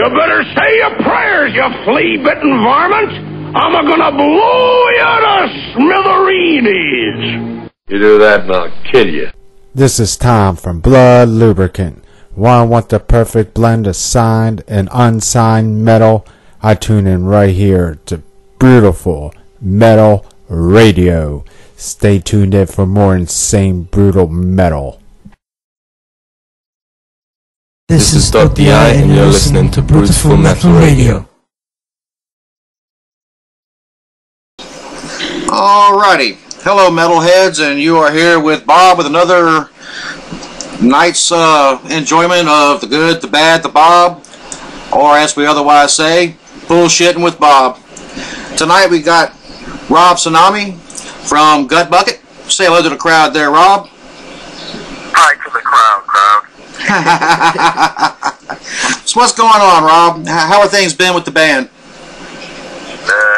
You better say your prayers, you flea-bitten varmint. I'm gonna blow you to smithereens. You do that and I'll kill you. This is Tom from Blood Lubricant. Want the perfect blend of signed and unsigned metal? I tune in right here to Brutiful Metal Radio. Stay tuned in for more insane, brutal metal. This is Dr. I, and you're listening to Brutiful Metal Radio. Alrighty. Hello, metalheads, and you are here with Bob with another night's enjoyment of the good, the bad, the Bob, or as we otherwise say, bullshitting with Bob. Tonight we got Rob Cinami from Gut Bucket. Say hello to the crowd there, Rob. Hi to the crowd. So what's going on, Rob? How are things been with the band?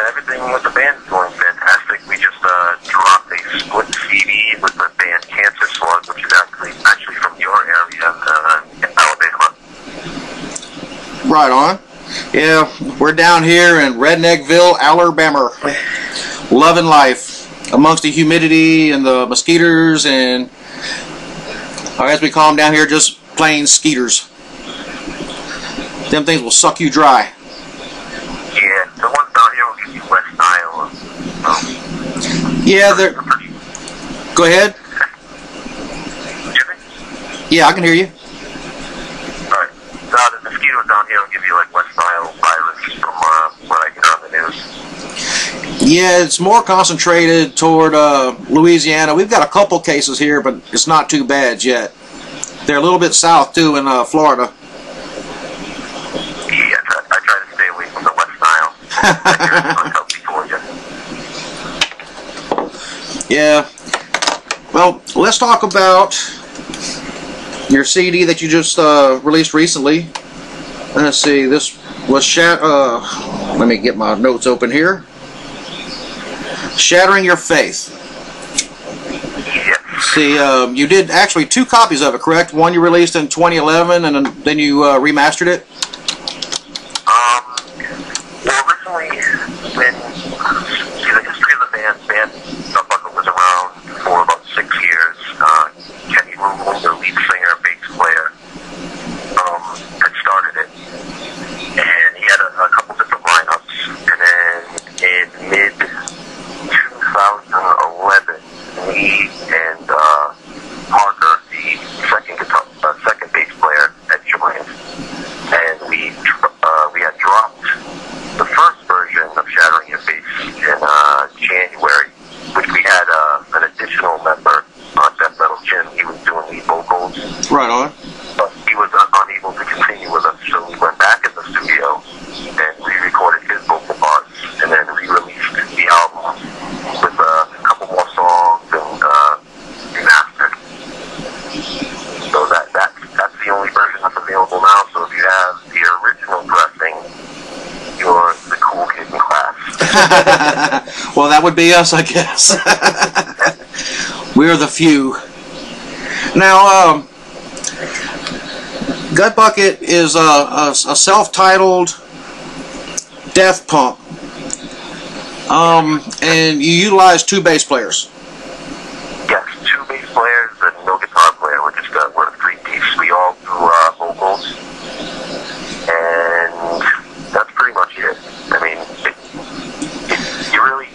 Everything with the band is going fantastic. We just dropped a split CD with the band Cancer Slug, which is actually from your area in Alabama. Right on. Yeah, we're down here in Redneckville, Alabama, loving life amongst the humidity and the mosquitoes and, or as we call them down here, just plain skeeters. Them things will suck you dry. Yeah, the ones down here will give you West Nile. Yeah, they're... Go ahead. Yeah, I can hear you. Alright. The mosquitoes down here will give you like West Nile virus from what I hear on the news. Yeah, it's more concentrated toward Louisiana. We've got a couple cases here, but it's not too bad yet. They're a little bit south, too, in Florida. Yeah, I try to stay away from the West Nile. Unhealthy for you. Yeah. Well, let's talk about your CD that you just released recently. Let's see, this was let me get my notes open here. Shattering Your Faith. Yes. See, you did actually 2 copies of it, correct? One you released in 2011, and then you remastered it? Well, originally, when the history of the band Gut Bucket was around for about 6 years. Kenny Rubel, the lead singer and bass player, had started it, and he had a couple different lineups. And then in mid-2011, me and Parker, the second bass player, had joined, and we had dropped the first version of Shattering Your Faith in January, which we had an additional member on Death Metal Jim. He was doing lead vocals. Right on. But he was unable to continue with us, so we went back in the studio and re-recorded his vocal parts, and then re-released the album with a couple more songs and remastered. So that's the only version that's available now. So if you have the original pressing, you're the cool kid in class. Well, that would be us, I guess. We're the few. Now, Gut Bucket is a self-titled death punk. And you utilize 2 bass players. Yes, 2 bass players and no guitar player. We're a 3-piece. We all do vocals, and that's pretty much it. I mean, you really,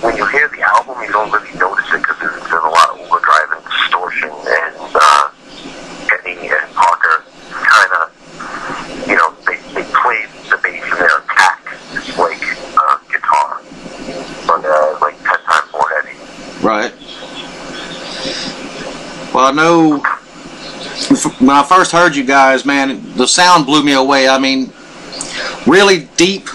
when you hear the album, you don't really notice it because there's a lot of overdrive and distortion, and Kenny and Parker kind of, they play the bass in their attack. It's like guitar, but like 10 times more heavy. Right. Well, I know when I first heard you guys, man, the sound blew me away. I mean, really deep,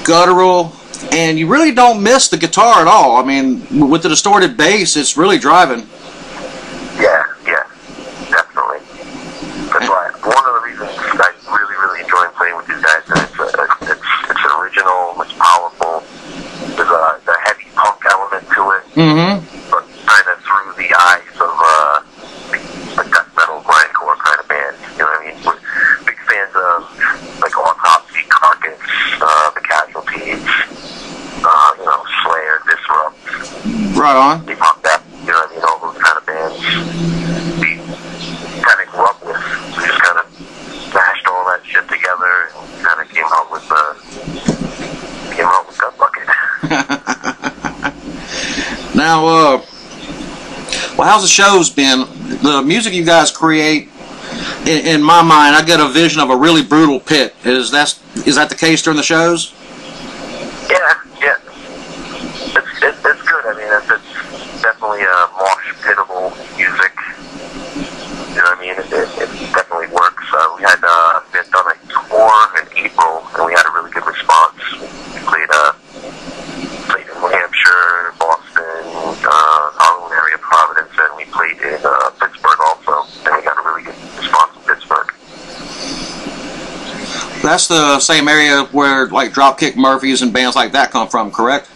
guttural, and you really don't miss the guitar at all. I mean, with the distorted bass, it's really driving. Yeah, definitely. That's why one of the reasons I really enjoy playing with these guys is it's original, it's powerful. There's a heavy punk element to it, but kind of through the eyes of the death metal grindcore kind of band. You know what I mean? We're big fans of Right on. They pop that, you know what I mean, all those kind of bands we kind of grew up with. We just kind of mashed all that shit together and kind of came out with Gut Bucket. Now, well, how's the shows been? The music you guys create, in my mind, I get a vision of a really brutal pit. Is that the case during the shows? Yeah. It's good. I mean, it's definitely mosh pitable music. You know what I mean? It definitely works. We had done a tour in April, and we had a really good response. We played in New Hampshire, Boston, our own area, Providence, and we played in Pittsburgh also, and we got a really good response in Pittsburgh. That's the same area where like Dropkick Murphys and bands like that come from, correct?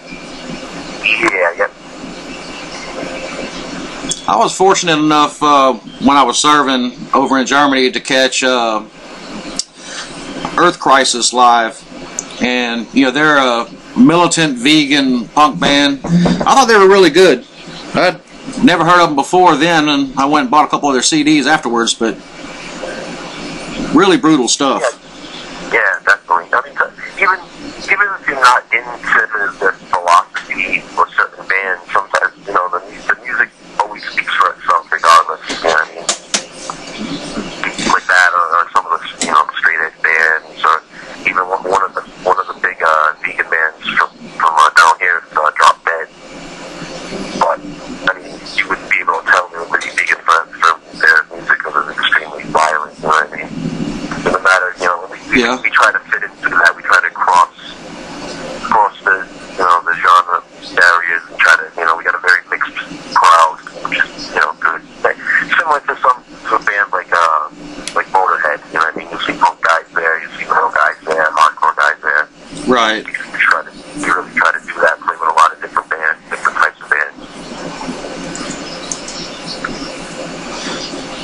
Yeah. I was fortunate enough when I was serving over in Germany to catch Earth Crisis live, and you know they're a militant vegan punk band. I thought they were really good. I'd never heard of them before then, and I went and bought a couple of their CDs afterwards. But really brutal stuff. Yeah, definitely. I mean, even if you're not into the philosophy or certain bands, sometimes you know the music always speaks for itself, regardless. You know what I mean? Like that, or some of the straight edge bands, or even one of the big vegan bands from down here, Drop Dead. But I mean, you wouldn't be able to tell me with your vegan friends from their music because it's extremely violent. You know what I mean? It doesn't matter. You know, we try to fit into that. We try to cross the the genre barriers and try to we got a very mixed crowd, which is good. Like, similar to a band like Motorhead. You know what I mean? You see punk guys there, you see metal guys there, hardcore guys there. Right. We really try to do that. Play with a lot of different bands, different types of bands.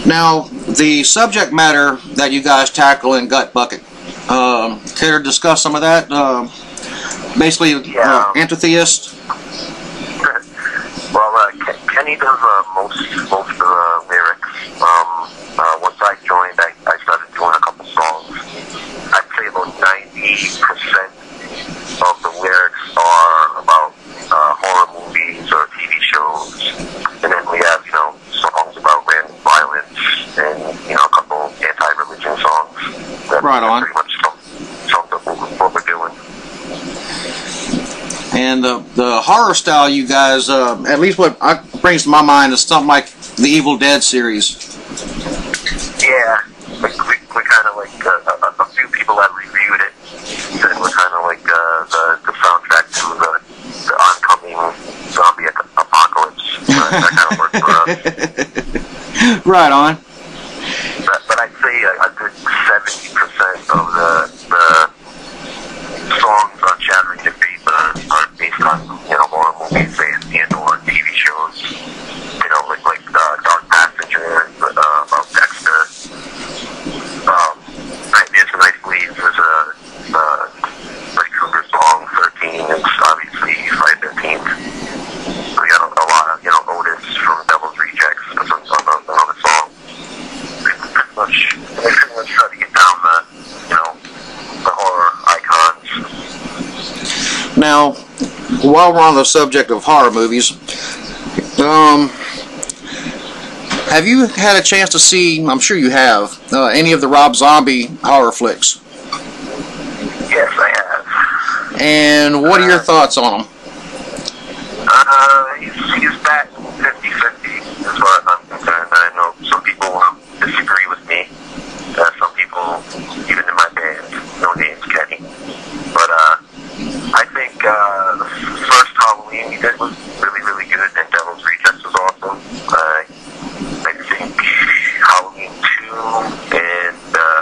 Now, the subject matter that you guys tackle in Gut Bucket, care to discuss some of that? Basically, anti-theist. Well, Kenny does most of the lyrics. Once I joined, I started doing a couple songs. I'd say about 90% of the lyrics are about horror movies or TV shows, and then we have songs about random violence and a couple anti-religion songs. Right on. Pretty much sums up what we're doing. And the horror style you guys, at least what brings to my mind is something like the Evil Dead series. Yeah, we're kind of like a few people that reviewed it, and we're kind of like the soundtrack to the oncoming zombie apocalypse. That kind of works for us. Right on. But I'd say a good 70% of the songs on Shattering the Faith are based on horror movies and or TV shows. Like Dark Passenger, about Dexter. Nightmares and Night Bleeds is a Freddy Krueger song. 13 is obviously Friday the 13th. We got a lot of Otis from Devil's Rejects. That's another song. We pretty much try to get down the horror icons. Now, while we're on the subject of horror movies, have you had a chance to see, I'm sure you have, any of the Rob Zombie horror flicks? Yes, I have. And what are your thoughts on them? He's back 50-50 as far as I'm concerned. I know some people disagree with me. Some people, even in my band, no names, Kenny. But I think the first Halloween he did was really, really good, and Devil's Rejects was awesome. I think Halloween 2 and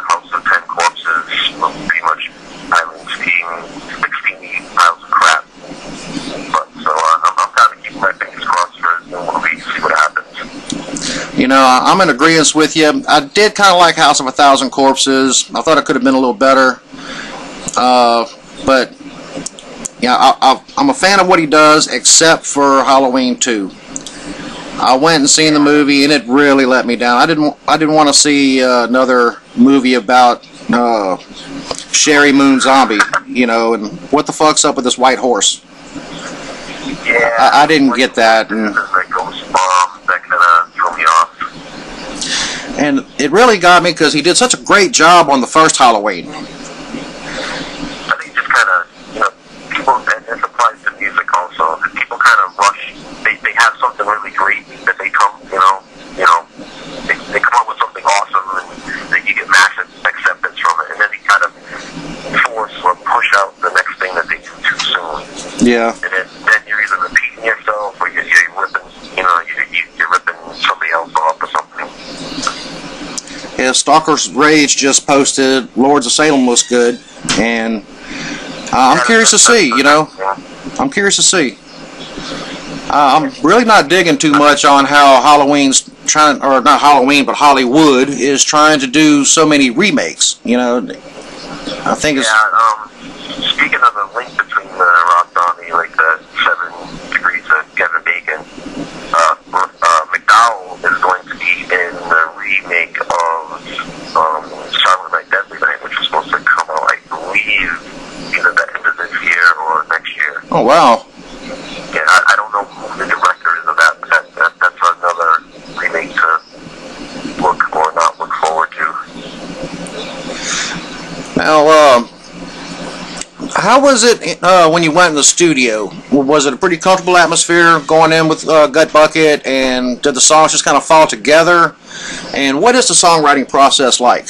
House of 10 Corpses were pretty much Island Steam 16 piles of crap. But so I'm kind of keeping my fingers crossed for the movie, see what happens. I'm in agreement with you. I did kind of like House of 1,000 Corpses. I thought it could have been a little better. But I'm a fan of what he does, except for Halloween 2. I went and seen the movie, and it really let me down. I didn't want to see another movie about Sherry Moon Zombie, and what the fuck's up with this white horse? Yeah, I didn't get that, and that kind of threw me off. And it really got me because he did such a great job on the first Halloween. I think just kind of, people, and this applies to music also, that people kind of rush, they have something really great that they come, they come up with something awesome and then you get massive acceptance from it, and then they kind of force or push out the next thing that they do too soon. Yeah. And then you're either repeating yourself or you're ripping, you're ripping somebody else off or something. Yeah, Stalker's Rage just posted Lords of Salem looks good, and I'm curious to see, I'm curious to see. I'm really not digging too much on how Halloween's trying, or not Halloween, but Hollywood is trying to do so many remakes, I think it's... Yeah, speaking of the link between the Rob Zombie, like the 7 Degrees of Kevin Bacon, McDowell is going to be in the remake of Silent Night, Deadly Night, which was supposed to come out, I believe, either the end of this year or next year. Oh, wow. Yeah, I don't know who the director is of that, but that's another remake to look or not look forward to. Now, how was it when you went in the studio? Was it a pretty comfortable atmosphere going in with Gut Bucket, and did the songs just kind of fall together? And what is the songwriting process like?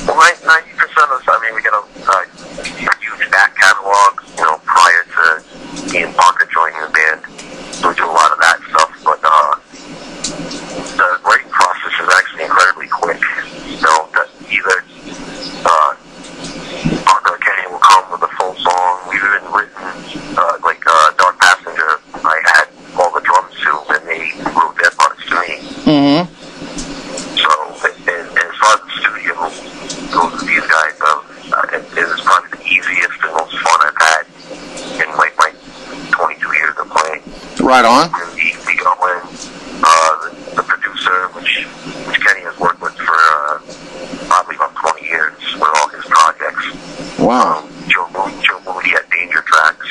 90% of the time, we get a huge back catalog, prior to Ian Parker joining the band. So we do a lot of that stuff, but the writing process is actually incredibly quick. That either Parker or Kenny will come with a full song. We've even written, Dark Passenger, I had all the drums too, and they wrote their parts to me. Mm-hmm. So, and as far as the studio goes with these guys, it was probably the easiest and most fun I've had in my 22 years of playing. Right on. We go in, the producer, which Kenny has worked with for probably about 20 years with all his projects. Wow. Joe Moody at Danger Tracks.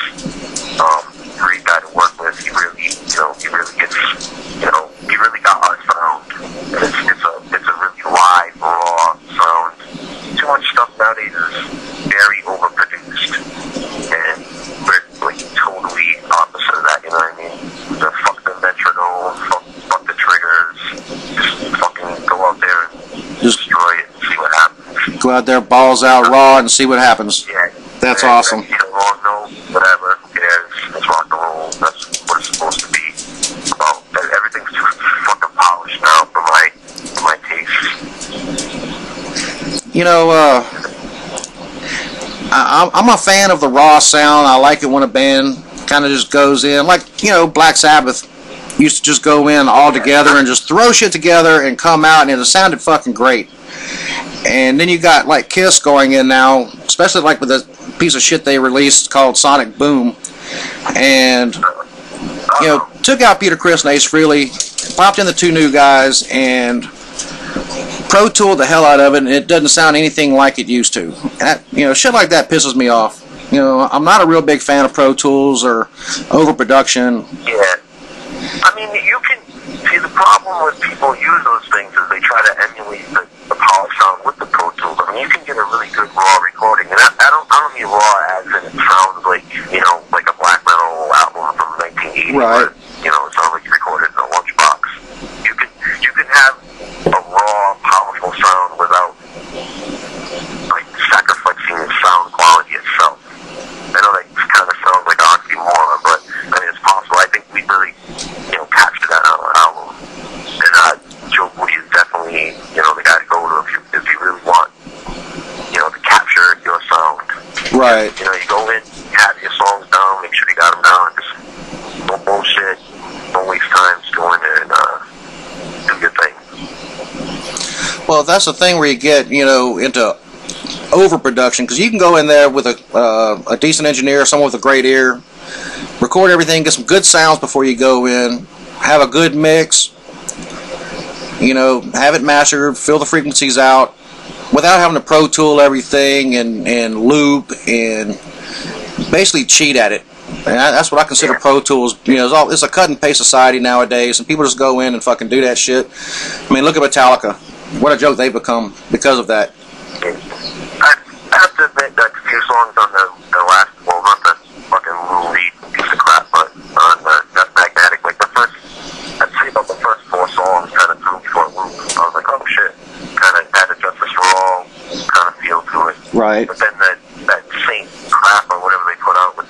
Great guy to work with. He really gets, he really got our sound. And it's a really live, raw sound. Too much stuff nowadays is very overproduced. And we're totally opposite of that, you know what I mean? Fuck the metronome, fuck the triggers. Just fucking go out there and destroy it and see what happens. Go out there, balls out, raw, and see what happens. Yeah. That's awesome. Wrong note, whatever, who cares? It's rock and roll. That's what it's supposed to be. Well, everything's too fucking polished now for my taste. I'm a fan of the raw sound. I like it when a band kind of just goes in, like, Black Sabbath used to just go in all together and just throw shit together and come out, and it sounded fucking great. And then you got, like, Kiss going in now, especially, like, with the piece of shit they released called Sonic Boom. And, took out Peter Criss and Ace Frehley, popped in the 2 new guys, and Pro Tooled the hell out of it, and it doesn't sound anything like it used to. That, shit like that pisses me off. I'm not a real big fan of Pro Tools or overproduction. Yeah. You can see the problem with people use those things is they try to emulate the polished sound with the Pro Tools. You can get a really good raw recording, and I don't mean raw as in it sounds like, like a black metal album from 1980. Right. Where, it sounds like you recorded in a lunchbox. You can have a raw, powerful sound without, sacrificing the sound quality itself. I know that kind of sounds like an oxymoron, but, it's possible. I think we really, captured that on our album. And Joe Moody is definitely, the guy to go to if you really want, to capture your sound. Right. You go in, you have your songs down, make sure you got them down, just no bullshit, don't waste time, just go in there and do your thing. Well, that's the thing where you get, into overproduction, because you can go in there with a decent engineer, someone with a great ear, record everything, get some good sounds before you go in, have a good mix, you know, have it mastered, fill the frequencies out, without having to Pro Tool everything and loop and basically cheat at it. And that's what I consider Pro Tools. You know, it's a cut and paste society nowadays, and people just go in and fucking do that shit. I mean, look at Metallica. What a joke they've become because of that. I have to admit that a few songs on the last, well, not the fucking movie piece of crap, but on That's Magnetic, like the first, I'd say about the first 4 songs kind of threw me for a loop. I was like, oh shit, kind of had a Justice for All kind of feel to it. Right. But then that Saint crap or whatever they put out with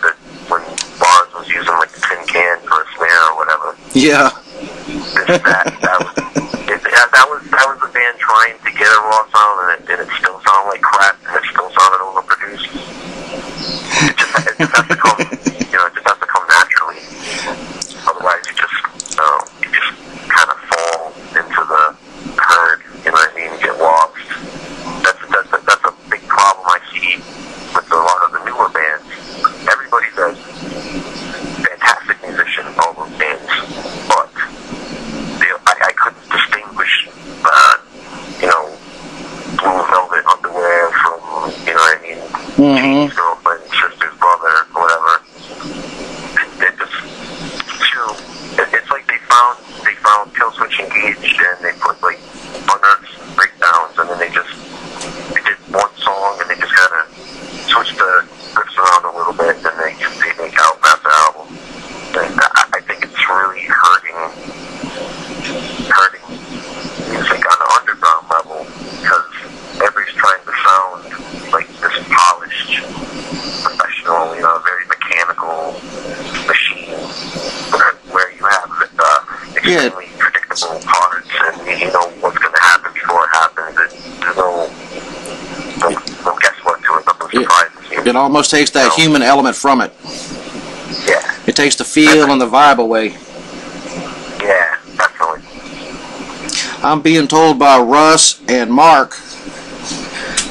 when Bars was using like the tin can for a snare or whatever. Yeah. That was the band trying to get a raw sound, and it still sounded like crap, and it still sounded overproduced. It just has to come, you know, it just has to come naturally. Otherwise, you just kind of fall into the herd. You know what I mean? You get lost. That's a big problem I see with a lot of the newer bands. Everybody's a fantastic musician in all those bands, but I couldn't distinguish, you know, Blue Velvet Underwear from, you know what I mean, Jane's girlfriend, sister's brother, whatever. It just it's like they found Killswitch Engaged, and they put like unearthed breakdowns, and then they did one song, and they just kind of switched the riffs around a little bit, and they make album after album. And I think it's really hurting music on the underground level, because everybody's trying to sound like this polished, professional, you know, very mechanical machine, where you have extremely predictable parts, and you know what's going to happen before it happens. There's no guesswork to it, no surprises. It almost takes that human element from it. Yeah. It takes the feel and the vibe away. Yeah, definitely. I'm being told by Russ and Mark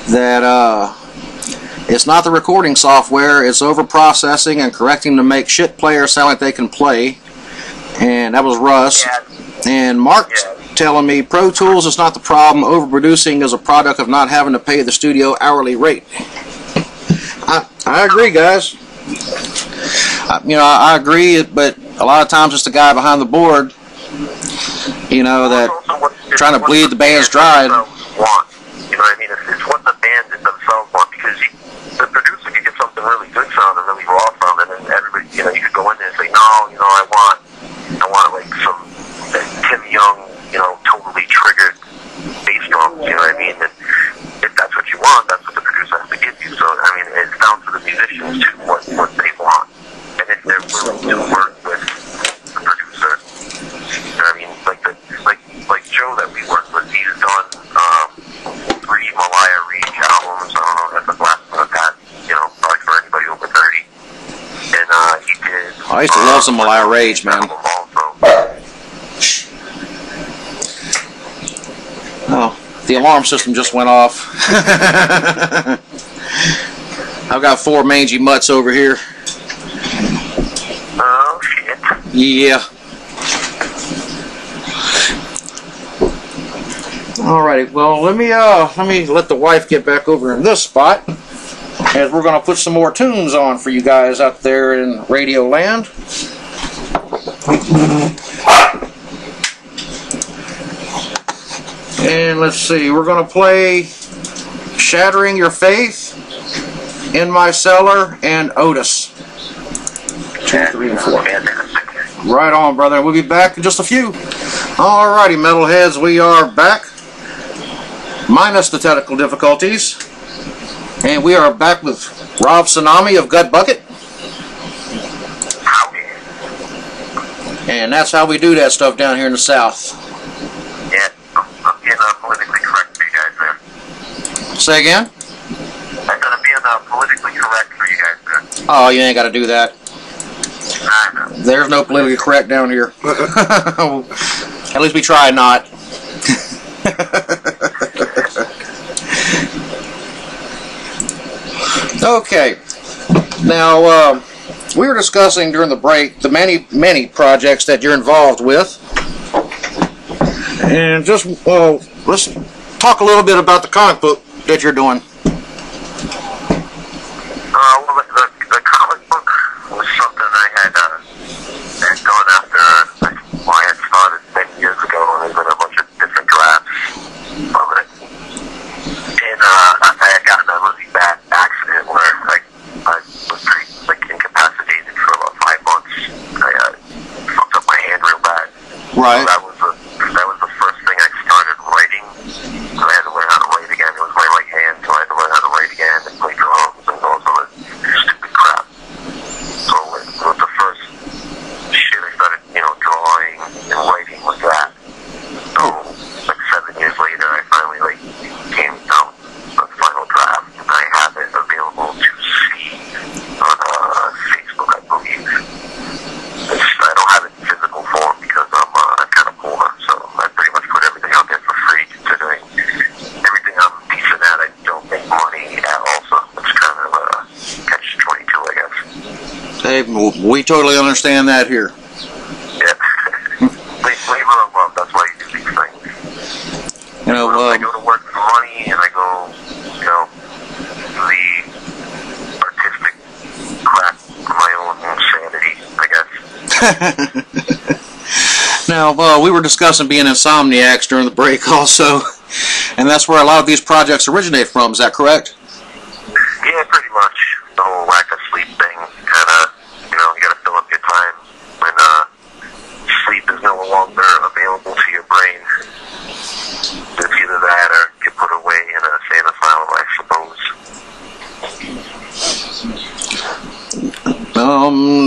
that it's not the recording software, it's over-processing and correcting to make shit players sound like they can play. And that was Russ. Yeah. And Mark's telling me Pro Tools is not the problem, overproducing is a product of not having to pay the studio hourly rate. I agree, guys. You know, I agree, but a lot of times it's the guy behind the board, you know, that trying to bleed the band's dry. You know what I mean? It's what the band themselves want, because the producer could get something really good sound and really raw sound, and then everybody, you know, you could go in there and say, no, you know, I want like some Tim Young, you know, totally triggered bass drums, you know what I mean? And if that's what you want, that's what the producer has to give you. So, I mean, it's down to the musicians to what they want. And if they're willing to work with the producer, you know what I mean? Like Joe that we work with, he's done 3 Mariah Reed albums. I don't know if that's the last one of that, you know, probably for anybody over 30. And he did. I used to love some Mariah Rage, man. Oh, the alarm system just went off. I've got 4 mangy mutts over here. Oh shit. Yeah. Alrighty, well let me let the wife get back over in this spot, as we're gonna put some more tunes on for you guys out there in Radio Land. And let's see, we're gonna play Shattering Your Faith, In My Cellar, and Otis. 2, 3, and 4. Right on, brother. We'll be back in just a few. Alrighty, metalheads, we are back, minus the technical difficulties, and we are back with Rob Cinami of Gut Bucket. And that's how we do that stuff down here in the South. Yeah, I'm being politically correct for you guys there. Say again? I'm gonna be politically correct for you guys there. Oh, you ain't got to do that. There's no politically correct down here. At least we try not. Okay. Now, we were discussing during the break the many projects that you're involved with. And just, let's talk a little bit about the comic book that you're doing. Well, the comic book was something I had gone after. I had started many years ago, and there's been a bunch of different drafts of it. And I had gotten a really bad accident where I was pretty incapacitated for about 5 months. I fucked up my hand real bad. Right. So that was the first thing I started writing. So I had to learn how to write again. It was my right hand, so I had to learn how to write again and play drums and all some of stupid crap. So it was the first shit I started, drawing and writing was that. So 7 years later, I finally came out the final draft, and I have it available to see on Facebook, I believe. I don't have it in physical form because I'm kind of poor, so I pretty much put everything out there for free, considering everything I'm decent at, I don't make money at also. It's kind of a catch-22, I guess. Hey, we totally understand that here. Yeah. Labor of love, that's why you do these things. I go to work for money, and I go, do the artistic crap for my own sanity, I guess. Now, we were discussing being insomniacs during the break also, and that's where a lot of these projects originate from, is that correct? Yeah, pretty much. The whole lack of sleep thing, kind of, you gotta fill up your time when sleep is no longer available to your brain. It's either that or get put away in a sane asylum, I suppose.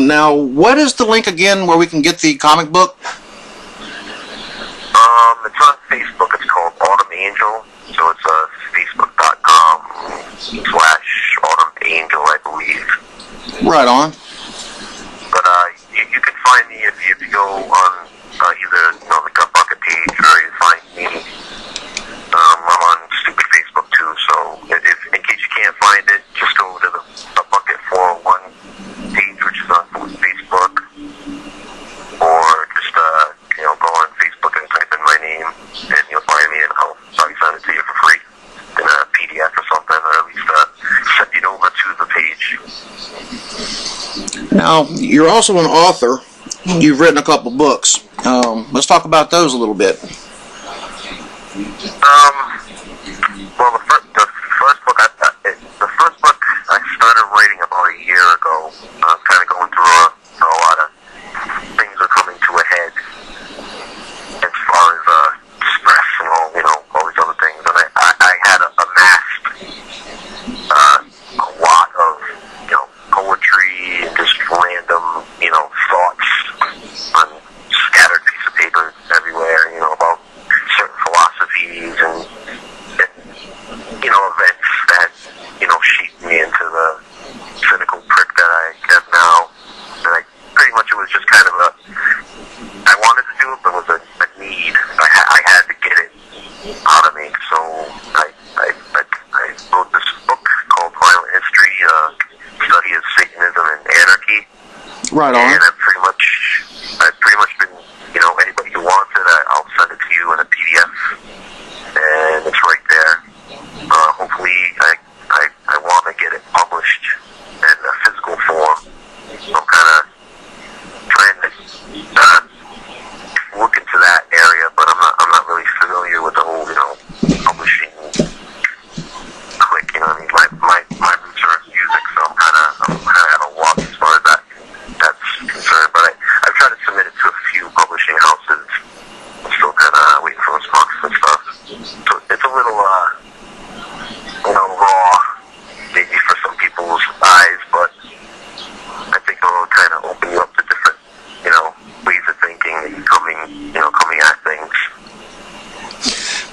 Now, what is the link again where we can get the comic book? It's on Facebook. It's called Autumn Angel. So it's facebook.com/Autumn Angel, I believe. Right on. But you can find me if you go on either the Gut Bucket page, or you find me. I'm on stupid Facebook too. So if in case you can't find it, just go to the Gut Bucket 401 page, which is on Facebook, or just go on Facebook and type in my name, and you'll find me, and I'll probably send it to you for free in a PDF or something, or at least send it over to the page. Now, you're also an author. You've written a couple books. Let's talk about those a little bit. Well, the first book I started writing about a year ago. I was kind of going through a lot of things are coming to a head as far as stress and all these other things. And I had amassed a lot of poetry and just random thoughts on scattered piece of paper everywhere. About certain philosophies and events that shaped me into the cynical prick that I am now. And pretty much it was just kind of I wanted to do it, but it was a need. I had to get it out of me. So I wrote this book called Violent History, Study of Satanism and Anarchy. Right on. And I've pretty much been, anybody who wants it, I'll send it to you in a PDF, and it's right there. Hopefully, I want to get it published in a physical form. So I'm kind of trying to look into that area, but I'm not really familiar with the whole, publishing click. My roots are in music, so I'm kind of at a loss as far as that's concerned. But I've tried to submit it to a few publishing houses. I'm still kind of waiting for responses and stuff. So it's a little, raw, maybe for some people's eyes, but I think it'll kind of open you up to different, ways of thinking and coming at things.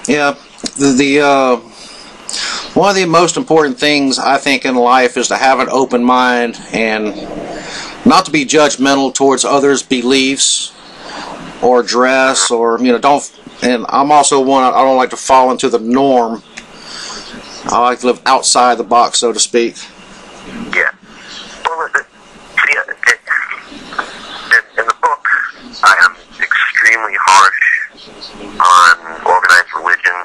Yeah, one of the most important things I think in life is to have an open mind and not to be judgmental towards others' beliefs or dress, or don't. And I'm also one, I don't like to fall into the norm. I like to live outside the box, so to speak. Yeah. Well, in the book, I am extremely harsh on organized religion.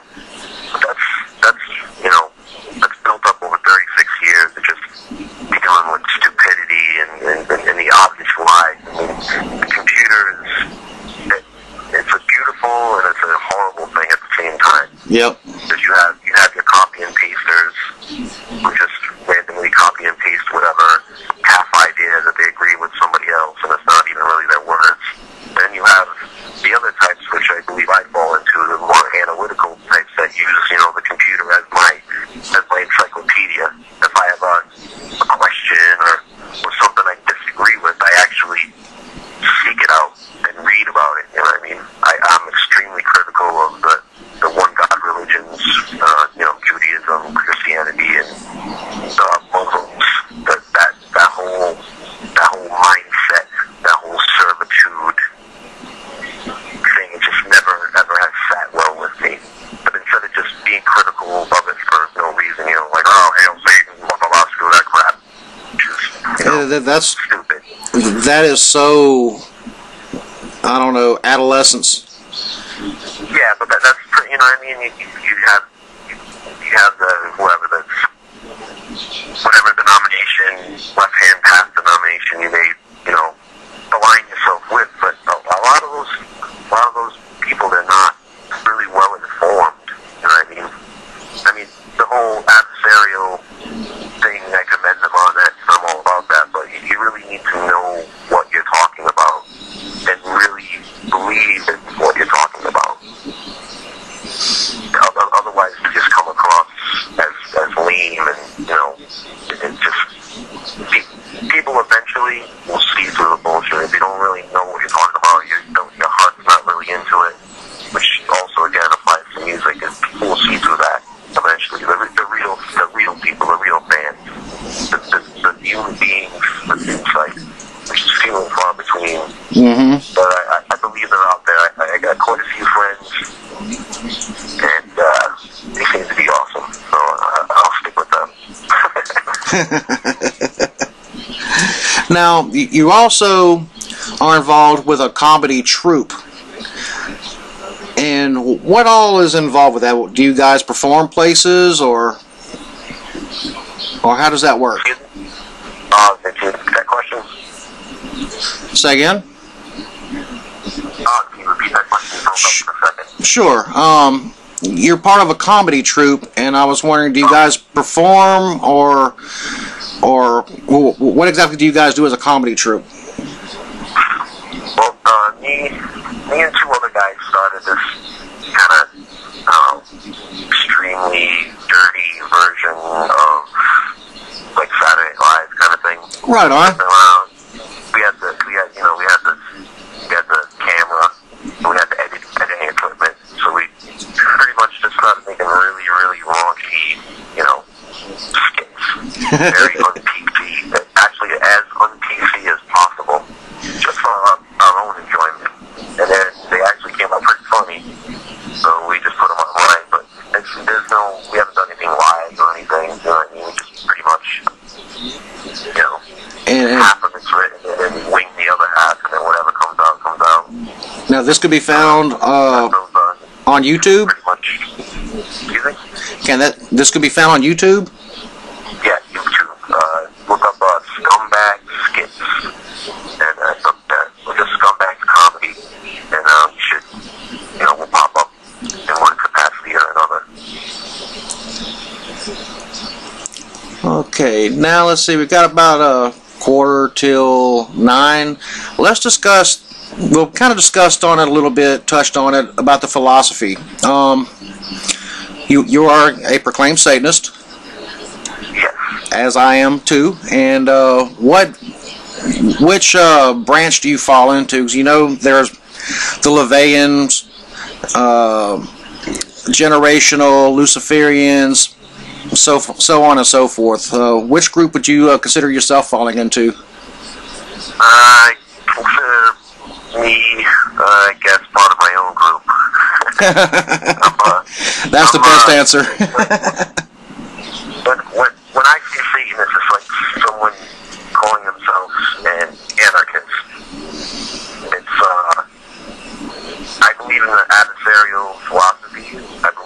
That's that's built up over 36 years of just dealing with stupidity and the obvious lies. I mean, the computers, it's a beautiful and it's a horrible thing at the same time. Yep. Because you have your copy and pasters who just randomly copy and paste whatever half idea that they agree with somebody else, and it's not even really their words. Then you have the other types, which I believe I fall into, the more analytical types that use, the computer as my encyclopedia. If I have a question or something I disagree with, I actually seek it out and read about it. You know what I mean? I'm extremely critical of the one God religions, Judaism, Christianity, and Muslims. That whole mindset, that whole servitude thing, it just never ever has sat well with me. But instead of just being critical of it for no reason, like, oh, hail Satan, blah blah blah, screw that crap. Just that's stupid. That is so, I don't know, adolescence. Yeah, but that's you know what I mean. You have the whoever that's whatever denomination, left hand path denomination you may align yourself with, but a lot of those people, they're not really well informed. You know what I mean? I mean, the whole adversarial thing, I commend them on that. I'm all about that, but you really need to know what you're talking about and really believe in what you're talking about. Otherwise, you just come across as lame, and it just people eventually will see through the bullshit. If you don't really know what you're talking about, your heart's not really into it, which also again applies to music. Is people will see through that eventually. The real people, the real fans, the human beings with insight, which is few and far between. Mm-hmm. But I believe they're out there. I got quite a few friends, and they seem to be awesome. So I'll stick with them. Now, you also are involved with a comedy troupe. And what all is involved with that? Do you guys perform places, or how does that work? That question? Say again? Can you repeat that question for a second? Sure. You're part of a comedy troupe, and I was wondering, do you guys perform, or what exactly do you guys do as a comedy troupe? Well, me and two other guys started this kind of extremely dirty version of like Saturday Night Live kind of thing. Right on. We had the camera, and we had the editing equipment, so we pretty much just started making really, really raunchy, skits. Very un-PC, actually as un-PC as possible, just for our own enjoyment. And then they actually came out pretty funny, so we just put them online. But we haven't done anything live or anything. You know what I mean? We just pretty much, half of it's written and then we wing the other half, and then whatever comes out, comes out. Now this could be found on YouTube. Pretty much. Excuse me? This could be found on YouTube? Yeah, YouTube. Look up Scumbag Skits, and just Scumbag Comedy, and you should, we'll pop up in one capacity or another. Okay, now let's see, we've got about a quarter till 9. Let's discuss, we'll kind of discussed on it a little bit, touched on it, about the philosophy. You are a proclaimed Satanist, as I am too, and which branch do you fall into? Because there's the LaVeyans, generational Luciferians, so on and so forth. Which group would you consider yourself falling into? I consider me, I guess, part of my own group. That's the best answer. when I see Satan, it's just like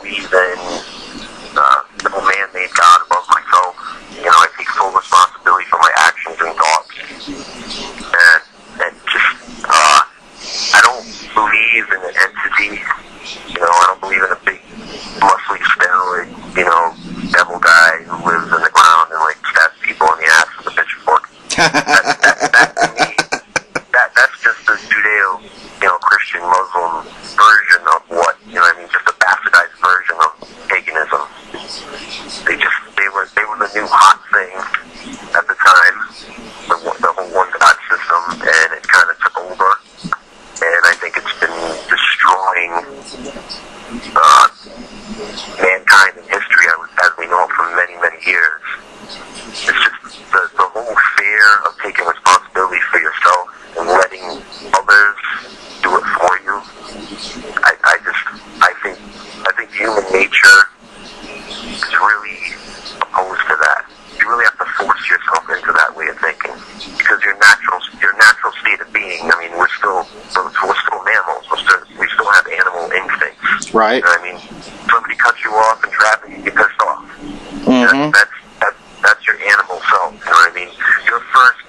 believe in no man-made God above myself. You know, I take full responsibility for my actions and thoughts. And just, I don't believe in an entity. You know, I don't believe in a big, muscly, steroid, you know, devil guy who lives in the ground and, like, stabs people in the ass with a pitchfork. That to me, that's just the Judeo, you know, Christian Muslim version of what, you know what I mean, just a bastardized version of paganism. They were the new hot thing at the time, the whole one God system, and it kind of took over. And I think it's been destroying mankind in history as we know for many, many years. It's just the whole fear of taking responsibility for yourself and letting others do it for you. I think human nature is really opposed to that. You really have to force yourself into that way of thinking, because your natural state of being. I mean, we're still mammals. We still have animal instincts. Right. You know what I mean? Somebody cuts you off in traffic, you get pissed off. Mm-hmm. That's your animal self. You know what I mean? Your first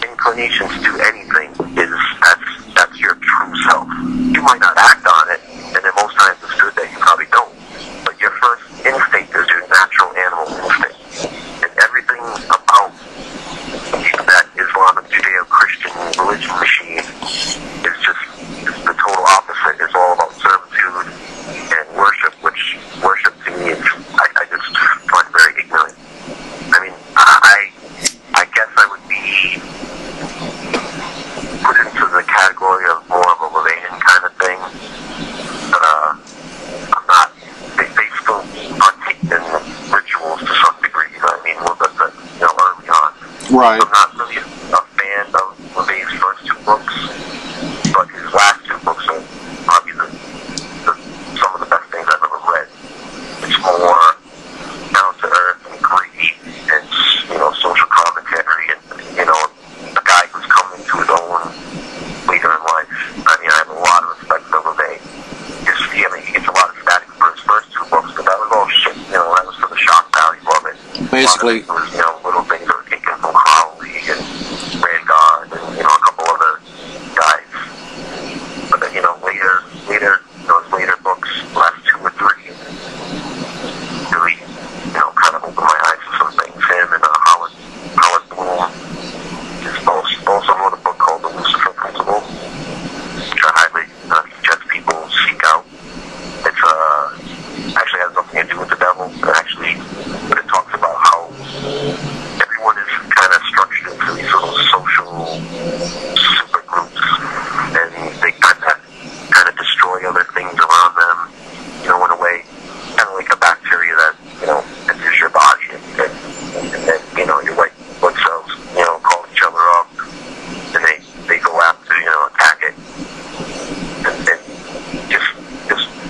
inclination to do anything is that's your true self. You might not act on it, and then most times it's good that you probably don't. But your first instinct is your natural animal instinct. And everything about that Islamic Judeo-Christian religion machine is just the total opposite. It's all about servitude and worship, which worship to me is, I just find very ignorant. I mean, I guess I would be put into the category of more of a Levian kind of thing, but I'm not. They still partake in rituals to some degree. You know what I mean? Well, you know, early on. Right. I'm not really a fan of Levi's first two books, but his last two books are probably some of the best things I've ever read. It's more down to earth and gritty, and, you know, social commentary, and, you know, a guy who's coming to his own later in life. I mean, I have a lot of respect for LeVay. Just, you know, he gets a lot of static for his first two books, but that was all shit. You know, that was for the shock value of it. Basically. A lot of it was, you know, little things that were taken from Crowley and Vanguard and, you know, a couple other guys. But then, you know, those later books, last two or three, really, you know, kind of opened my eyes to some things. Him and Howard Bloom also wrote a book called The Lucifer Principle, which I highly suggest people seek out. It's actually has nothing to do with the devil, but it talks about how everyone is kind of structured into these little social super groups, and they kind of destroy other things around them, you know, in a way, kind of like a bacteria that, you know, enters your body, and you know, your white blood cells, you know, call each other up, and they go after, you know, attack it, and just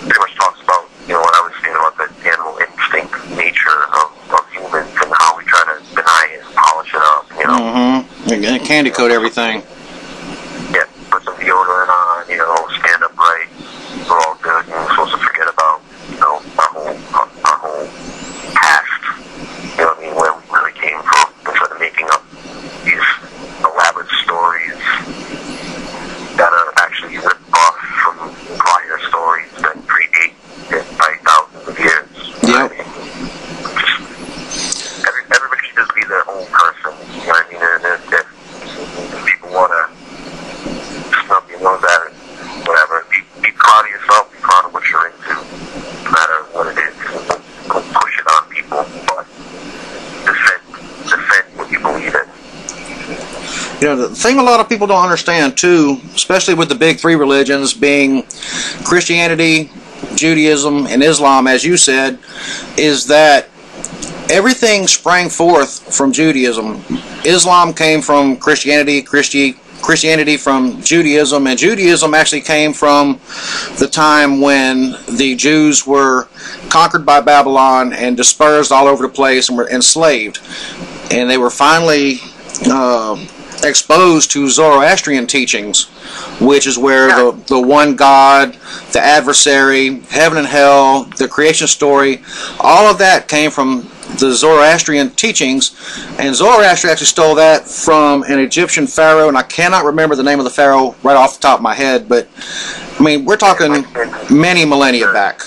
pretty much talks about, you know, what I was saying about the animal instinct nature of humans and how we try to deny it and polish it up, you know. Mm-hmm. And candy coat everything. Yeah, put some deodorant on, you know, stand upright. We're all good, and we're supposed to forget about, you know, our whole past. You know what I mean? Where we really came from, instead of making up these elaborate stories that are actually ripped off from prior stories that predate it by thousands of years. You know what I mean? Everybody should just be their own person. You know what I mean? And if people want to snub your nose at it, whatever, be proud of yourself, be proud of what you're into, no matter what it is. Don't push it on people, but defend what you believe in. You know, the thing a lot of people don't understand, too, especially with the big three religions being Christianity, Judaism, and Islam, as you said, is that everything sprang forth from Judaism. Islam came from Christianity, Christianity from Judaism, and Judaism actually came from the time when the Jews were conquered by Babylon and dispersed all over the place and were enslaved. And they were finally exposed to Zoroastrian teachings, which is where the one God, the adversary, heaven and hell, the creation story, all of that came from the Zoroastrian teachings, and Zoroaster actually stole that from an Egyptian pharaoh, and I cannot remember the name of the pharaoh right off the top of my head, but I mean, we're talking many millennia back.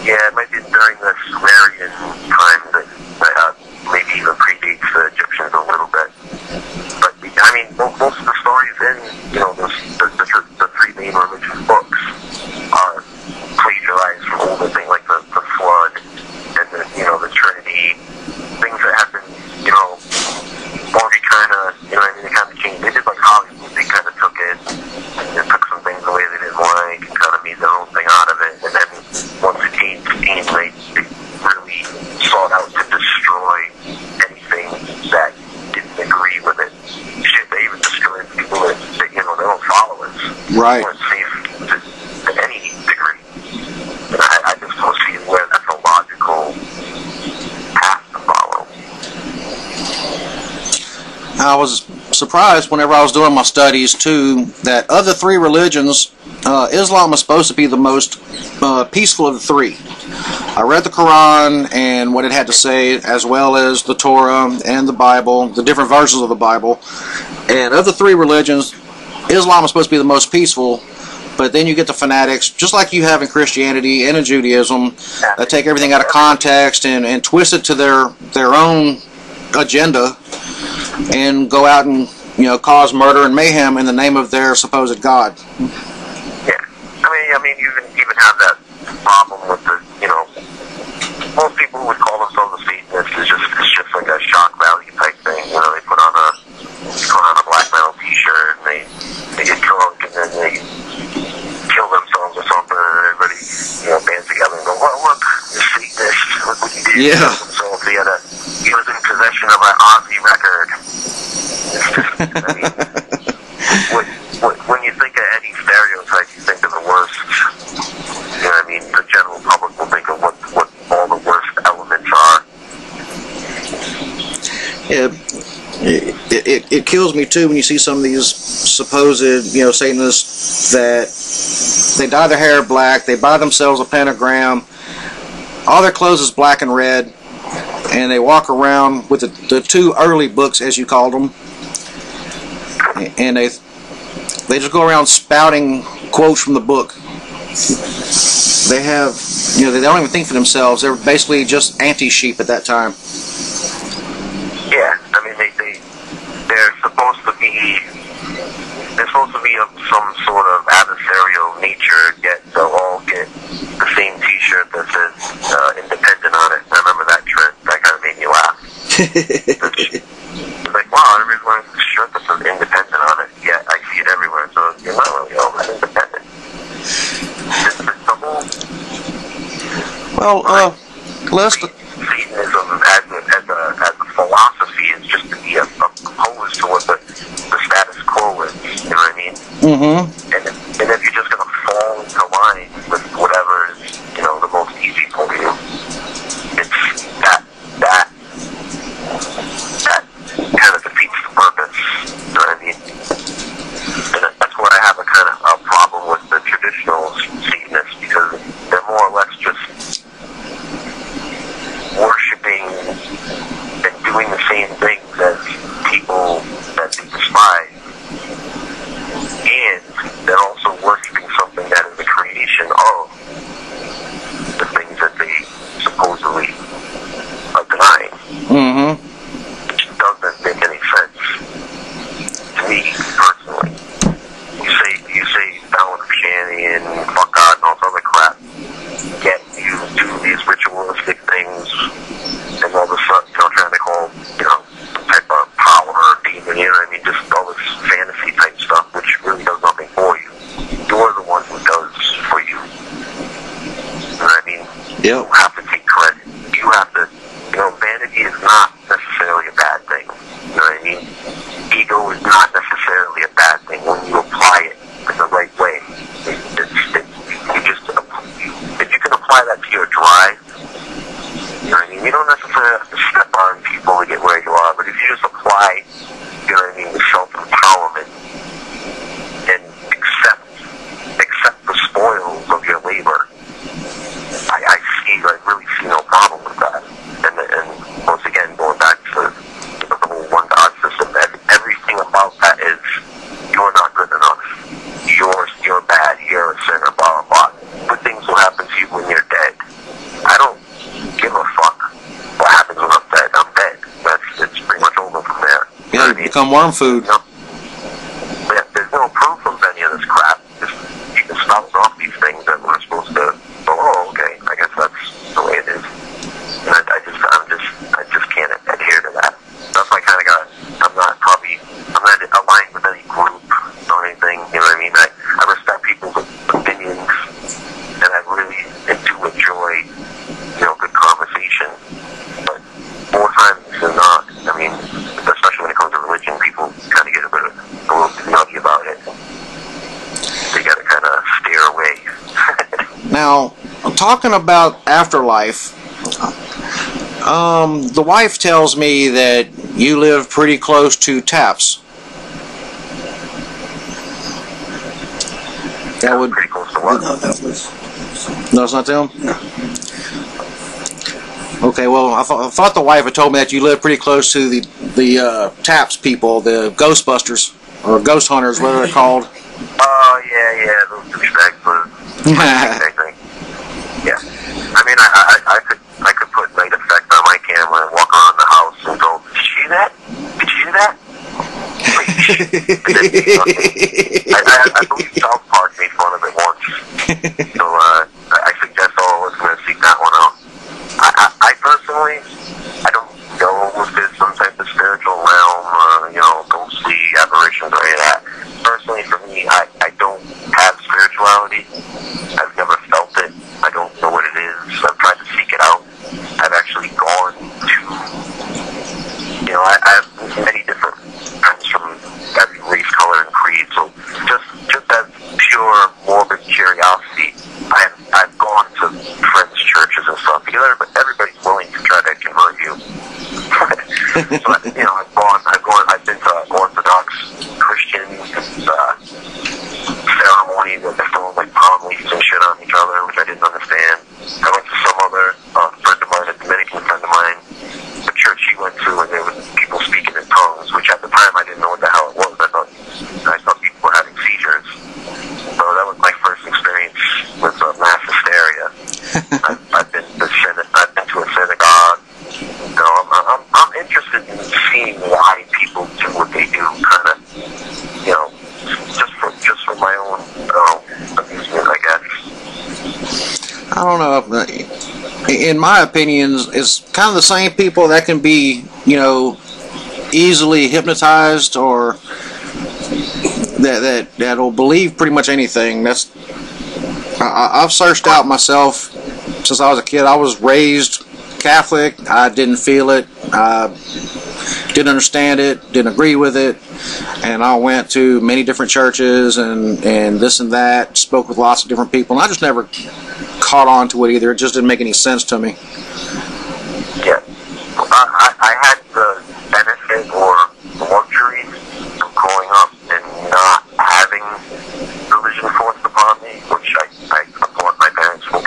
Yeah, it might be during the Sumerian time that maybe even predates the Egyptians a little bit. But I mean, most of the stories in the three main religious books are plagiarized from older things like the flood and the Trinity, things that happened, already kind of, they kind of changed. They did like Hollywood. They kind of took it and took some things away they didn't like and kind of made their own thing out of it. And then once it gained steam, they really sought out to destroy anything that didn't agree with it. Shit, they even destroyed people that their own followers. Right. Weren't safe to any degree. And I just don't see where that's a logical path to follow. I was surprised whenever I was doing my studies too that of the three religions, Islam is supposed to be the most peaceful of the three. I read the Quran and what it had to say, as well as the Torah and the Bible, the different versions of the Bible. And of the three religions, Islam is supposed to be the most peaceful. But then you get the fanatics, just like you have in Christianity and in Judaism, that take everything out of context and twist it to their own agenda and go out and cause murder and mayhem in the name of their supposed God. Yeah, I mean, you even have that problem with the most people who would call themselves a Satanist it's just like a shock value type thing. They put on a black metal T-shirt and they get drunk and then they kill themselves or something, and everybody bands together and go, well, look, you're Satanist. Look what you did. Yeah. So he was in possession of an Ozzy record. I mean, when you think of any stereotype, you think of the worst. I mean, the general public will think of what all the worst elements are. Yeah, it kills me too when you see some of these supposed Satanists that they dye their hair black, they buy themselves a pentagram, all their clothes is black and red, and they walk around with the two early books, as you called them, and they just go around spouting quotes from the book. They have, they don't even think for themselves. They're basically just anti-sheep at that time. Yeah, I mean, they're supposed to be of some sort of adversarial nature, yet they'll all get the same T-shirt that says independent on it. I remember that trend. That kind of made me laugh. It's like, wow, everybody's wearing a shirt that says independent on it. Yeah, I see it everywhere, so you're not really all that independent. It's the whole... Well, let's... Satanism as a philosophy is just to be opposed to what the status quo is, you know what I mean? Mm-hmm. And if you're just going to fall into line with whatever is, the most easy for you, it's that kind of defeats the purpose, you know what I mean? And that's where I have a kind of a problem with the traditional Satanists, because they're more or less just worshipping and doing the same things as people that they despise, and they're also worshipping something that is the creation of the things that they supposedly are denying. Mm-hmm. Which doesn't make any sense to me personally. You say down with Christianity and fuck God and all this other crap, yet you do these ritualistic things and all this stuff, trying to call, some type of power or demon, I mean, just all this fantasy type stuff, which really does nothing for you. You're the one who does for you. You know what I mean? Yep. You have to take credit. You have to, vanity is not necessarily a bad thing. You know what I mean? Ego is not necessarily a bad thing when you apply it in the right way. If you can apply that to your drive, you know what I mean? You don't necessarily have to step on people to get where you are, but if you just apply you know what I mean, the self-empowerment, and accept the spoils of your labor. I really see no problem with that. And once again, going back to the whole one God system, everything about that is, you're not good enough. You're bad. You're a sinner. Blah blah blah. Good things will happen to you when you're dead. I don't give a fuck what happens when I'm dead. I'm dead. It's pretty much over from there. You know, you become worm food. You know? Yeah, there's no proof of any of this crap. You can stop off these things that we're supposed to. Oh, okay. I guess that's the way it is. And I just can't adhere to that. That's my kind of guy. I'm not aligned with any group or anything. You know what I mean? I respect people's opinions, and I really do enjoy, good conversation. But more times than not, I mean, especially when it comes to religion, people kind of get a little nutty about it. They got to kind of steer away. Now, talking about afterlife, the wife tells me that you live pretty close to taps. That would pretty close to what? No, it's not them? No. Okay, well, I thought the wife had told me that you live pretty close to the taps people, the Ghostbusters, or Ghost Hunters, whatever they're called. Oh, yeah, those douchebags. Yeah. I mean, I could put light effect on my camera and walk around the house and go, did you see that? Did you see that? I believe South Park made fun of it once. So, I suggest all listeners seek that one out. I personally, I don't know if there's some type of spiritual realm, ghostly apparitions or any of that. Personally, for me, I don't have spirituality. I've never felt it. I don't know what it is. I've tried to seek it out. I've actually gone to, I have many different friends from every race, color, and creed. So just as pure morbid curiosity, I've gone to friends' churches and stuff because everybody's willing to try to convert you. So I've been to Orthodox Christian ceremony that they're throwing like palm leaves and shit on each other, which I didn't understand. I went to some other friend of mine, a Dominican friend of mine, the church he went to, and there was people speaking in tongues, which at the time I didn't know what the hell it was. I thought people were having seizures. So that was my first experience with mass hysteria. I've been to a synagogue. I'm interested in seeing why people do what they do, kind of, just for my own amusement, I guess. I don't know. In my opinion, it's kind of the same people that can be, easily hypnotized or that'll believe pretty much anything. I've searched out myself since I was a kid. I was raised Catholic. I didn't feel it. I didn't understand it. Didn't agree with it. And I went to many different churches and this and that. Spoke with lots of different people. And I just never caught on to it either. It just didn't make any sense to me. Yeah. I had the benefit or the luxury of growing up and not having religion forced upon me, which I applaud my parents for.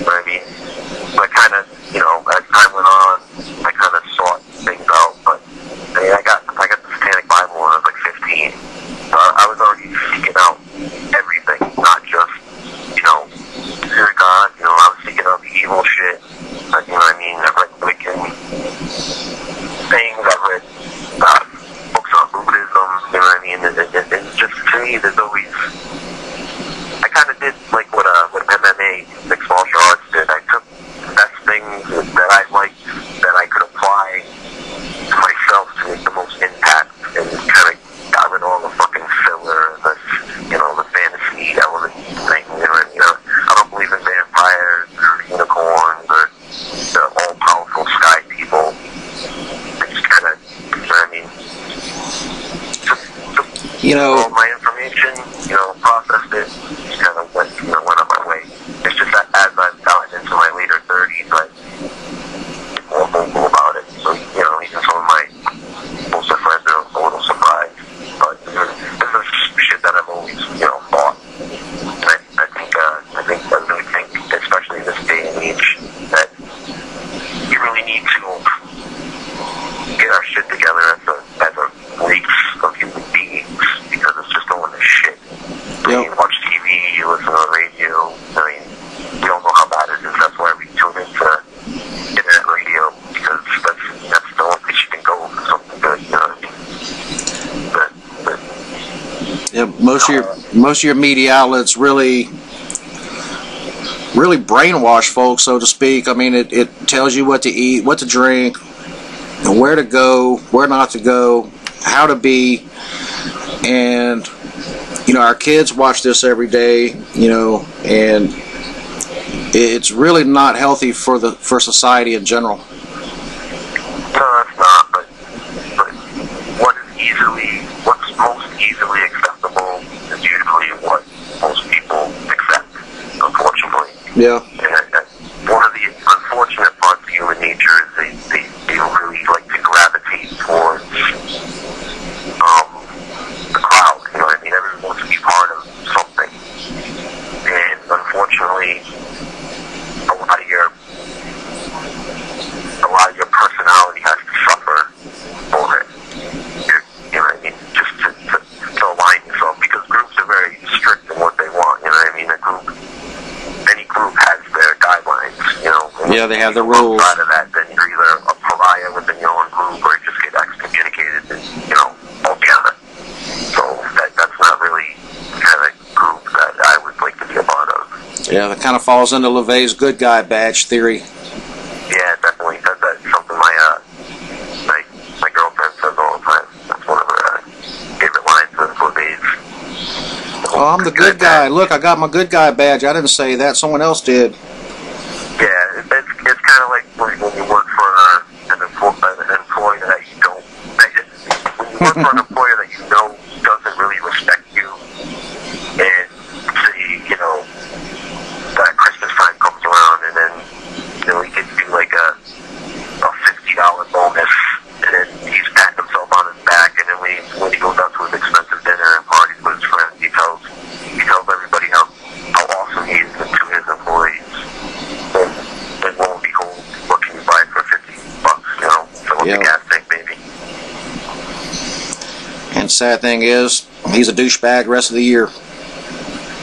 But I mean, I kind of, as time went on, I kind of sought things out. But I mean, I got the Satanic Bible when I was like 15. So I was already seeking out everything, not just, fear God. I was seeking out the evil shit. You know what I mean? I've read Wiccan things. I've read books on Buddhism. You know what I mean? And just to me, there's always. I kind of did like what MMA, mixed martial arts, did. I took the best things that I liked that I could apply to myself to make the most impact, and kind of got rid of all the fucking filler and the fantasy element thing. I don't believe in vampires or unicorns or the all-powerful sky people. I just kind of, all my information, processed it, just kind of went on my way. It's just that as I've gotten into my later 30s, I get more vocal about it. So, even some of my closer friends are most of your media outlets really brainwash folks, so to speak. I mean, it tells you what to eat, what to drink, where to go, where not to go, how to be, and our kids watch this every day, and it's really not healthy for society in general. No, it's not. But what's most easily acceptable is usually what most people accept, unfortunately. Yeah. And one of the unfortunate parts of human nature is they really like to gravitate towards the crowd. You know what I mean? Everyone wants to be part of something. And unfortunately, a lot of your personality has to suffer for it. You know what I mean? Just to align yourself, because groups are very strict in what they want. You know what I mean? Any group has their guidelines. Yeah, they have the rules. Outside of that, then you're either a pariah within your own group, or you just get excommunicated, altogether. So that's not really the kind of group that I would like to be a part of. Yeah, that kind of falls into LeVay's good guy badge theory. Yeah, definitely. That's something my girlfriend says all the time. That's one of her favorite lines of LeVay's. Oh, I'm the good guy. Look, I got my good guy badge. I didn't say that. Someone else did. Yeah, it's kind of like when you work for an employer that you don't. When you work for an employer that you know doesn't really respect you, and say, that Christmas time comes around, and then he gives you like a $50 bonus, and then he's patting himself on his back, and then when he goes out to his expensive dinner and parties with his friends, he tells everybody how awesome he is to his employees. And lo and behold, what can you buy for $50? Fill up the gas tank, maybe. And sad thing is, he's a douchebag the rest of the year.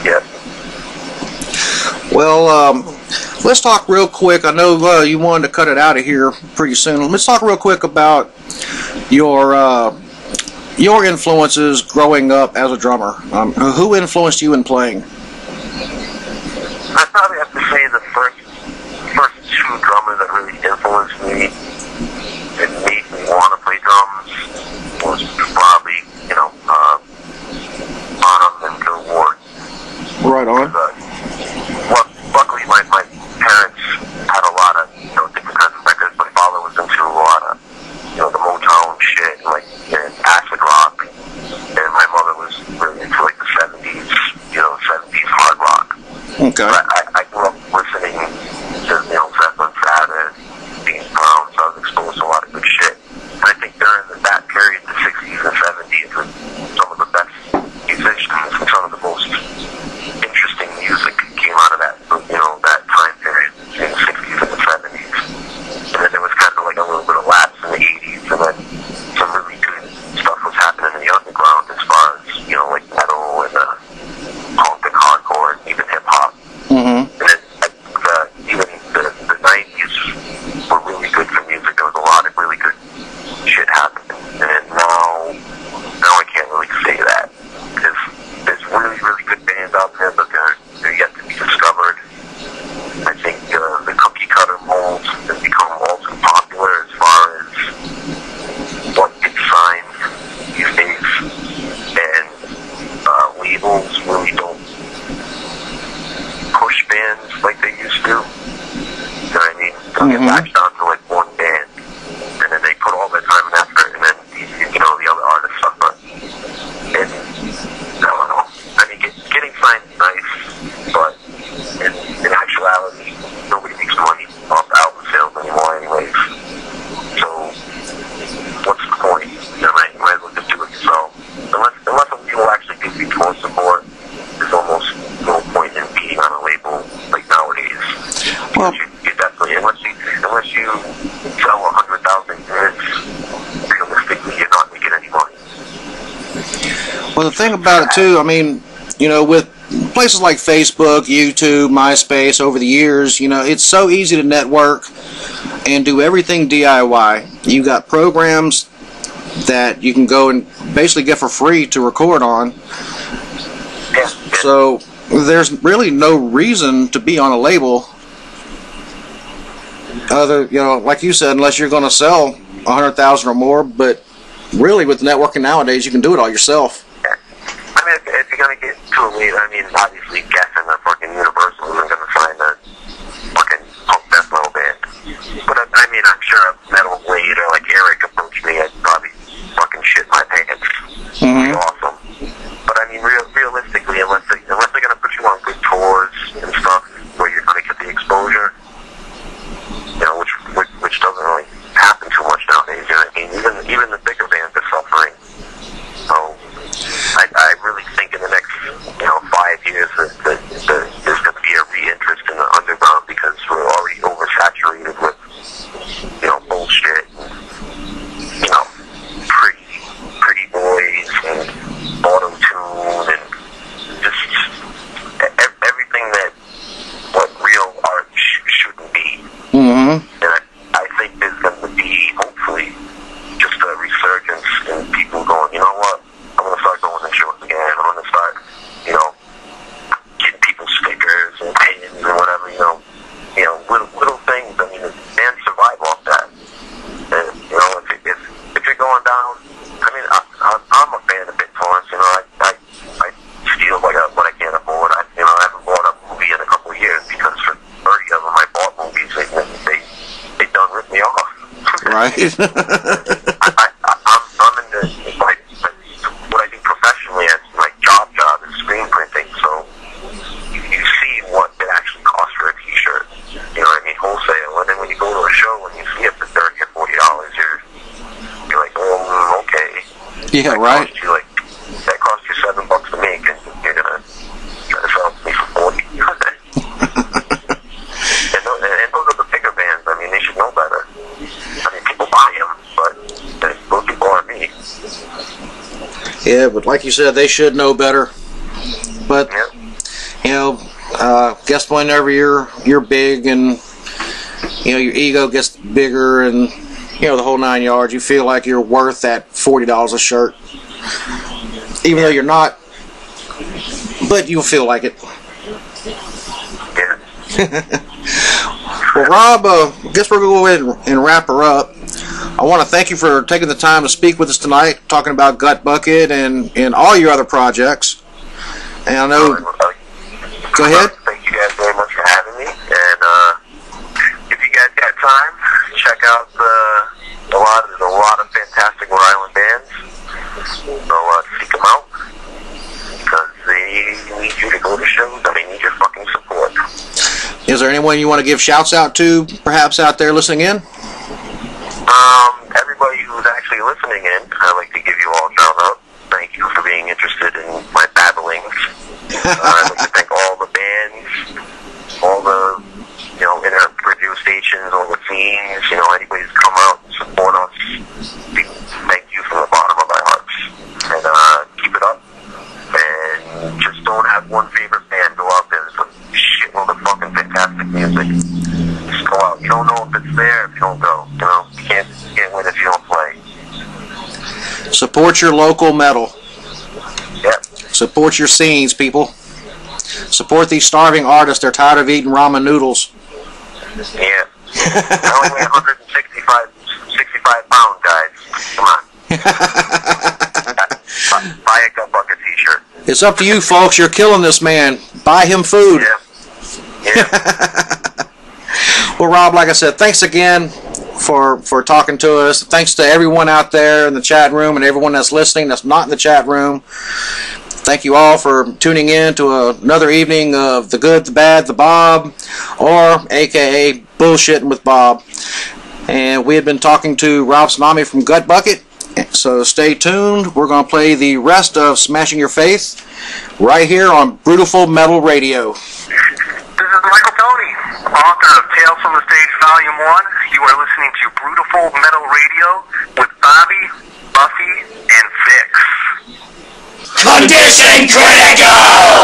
Yep. Well, let's talk real quick. I know you wanted to cut it out of here pretty soon. Let's talk real quick about your influences growing up as a drummer. Who influenced you in playing? I probably have to say the first two drummers that really influenced me and made me want to play drums was probably, Bonham and Bill Ward. Right on. Luckily, my parents had a lot of, different kinds of records. My father was into a lot of, the Motown shit, and acid rock. And my mother was really into, the 70s, 70s hard rock. Okay. I grew up listening to, Zeppelin, Sabbath, Dean Brown, so I was exposed to a lot of good shit. And I think during that period, the 60s and 70s, were some of the best musicians and some of the most interesting music came out of that, that time period in the 60s and the 70s. And then there was kind of like a little bit of lapse in the 80s, and then some really good stuff was happening in the underground as far as, metal and punk and hardcore and even hip-hop. Mm-hmm. And then even the 90s were really good for music. There was a lot of really good shit happening. And now I can't really say that. There's really, really good bands out there, but they're yet to be discovered. I think the cookie cutter mold has become all too popular as far as what gets signed these days. And labels really don't push bands like they used to. You know what I mean? They'll get latched onto one band, and then they put all their time and effort, and then the other artists suffer. And I don't know. I mean, getting signed is nice, but in actuality, nobody makes money off album sales anymore, anyways. So what's the point? You might as well just do it yourself. Unless some people actually give you full support, there's almost no point in being on a label like nowadays. Well, you definitely, unless you sell 100,000 units, realistically, you're not making any money. Well, the thing about it too, I mean, with places like Facebook, YouTube, MySpace over the years, it's so easy to network and do everything DIY. You got programs that you can go and basically get for free to record on, So there's really no reason to be on a label other, like you said, unless you're going to sell 100,000 or more. But really, with networking nowadays, you can do it all yourself. Yeah. I mean, if you're going to get to a lead, I mean, obviously, guessing that fucking Universal isn't going to sign a fucking punk death metal band. But I mean, I'm sure a metal blade or like Eric approached me, I'd probably fucking shit my pants. It'd be awesome. But I mean, realistically, unless they're going to put you on good tours and stuff where you're going to get the exposure, which doesn't really happen too much nowadays. You know what I mean? Even the bigger bands are suffering. So I really think in the next 5 years that there's going to be a re-interest in the underground because we're already oversaturated with bullshit, pretty boys and auto-tune and just everything that what real art shouldn't be. Mm-hmm. And I think there's going to be, hopefully, just a resurgence in people going, you know what, I'm going to start going to shows again. I'm going to start, getting people stickers and pins and whatever, little things. I mean, bands survive off that. And, if you're going down, I mean, I'm a fan of BitTorrents. I steal what I can't afford. I haven't bought a movie in a couple of years because for 30 of them I bought movies. They done ripped me off. Right. I'm in the what I do professionally as my job is screen printing. So you see what it actually costs for a T-shirt. You know what I mean, wholesale. And then when you go to a show and you see it for $30 or $40, you're like, oh, okay. Yeah, right. That cost you $7 to make, and you're gonna try to sell it to me for 40. And those are the bigger bands. I mean, they should know better. I mean, people buy them, but those people aren't me. Yeah, but like you said, they should know better. But guess whenever you're big and your ego gets bigger and the whole 9 yards, you feel like you're worth that $40 a shirt, even though you're not. But you'll feel like it. Yeah. Well, Rob, I guess we're going to go ahead and wrap her up. I want to thank you for taking the time to speak with us tonight, talking about Gut Bucket and all your other projects. And I know... Go ahead. Thank you guys very much for having me. And if you guys got time, check out there's a lot of fantastic Rhode Island bands. So seek them out because they need you to go to shows and they need your fucking support. Is there anyone you want to give shouts out to, perhaps out there listening in? Everybody who's actually listening in, I'd like to give you all a shout out. Thank you for being interested in my babblings. I'd like to thank all the bands, all the internet radio stations, all the scenes, anybody who's come out and support us. Thank you from the bottom of our hearts. And keep it up. And just don't have one favorite band. Go out there. There's a shitload of fucking fantastic music. Just go out. You don't know if it's there if you don't go. You can't win if you don't play. Support your local metal. Yep. Support your scenes, people. Support these starving artists. They're tired of eating ramen noodles. Yeah. I only weigh 165 pounds, guys. Come on. Buy a Gut Bucket t-shirt. It's up to you, folks. You're killing this man. Buy him food. Yeah. Well, Rob, like I said, thanks again for talking to us. Thanks to everyone out there in the chat room and everyone that's listening that's not in the chat room. Thank you all for tuning in to another evening of The Good, The Bad, The Bob, or a.k.a. Bullshitting with Bob. And we had been talking to Rob Cinami from Gut Bucket. So stay tuned. We're going to play the rest of Smashing Your Faith right here on Brutiful Metal Radio. This is Michael Tony, author of Tales from the Stage Volume 1. You are listening to Brutiful Metal Radio with Bobby, Buffy, and Vix. Condition critical!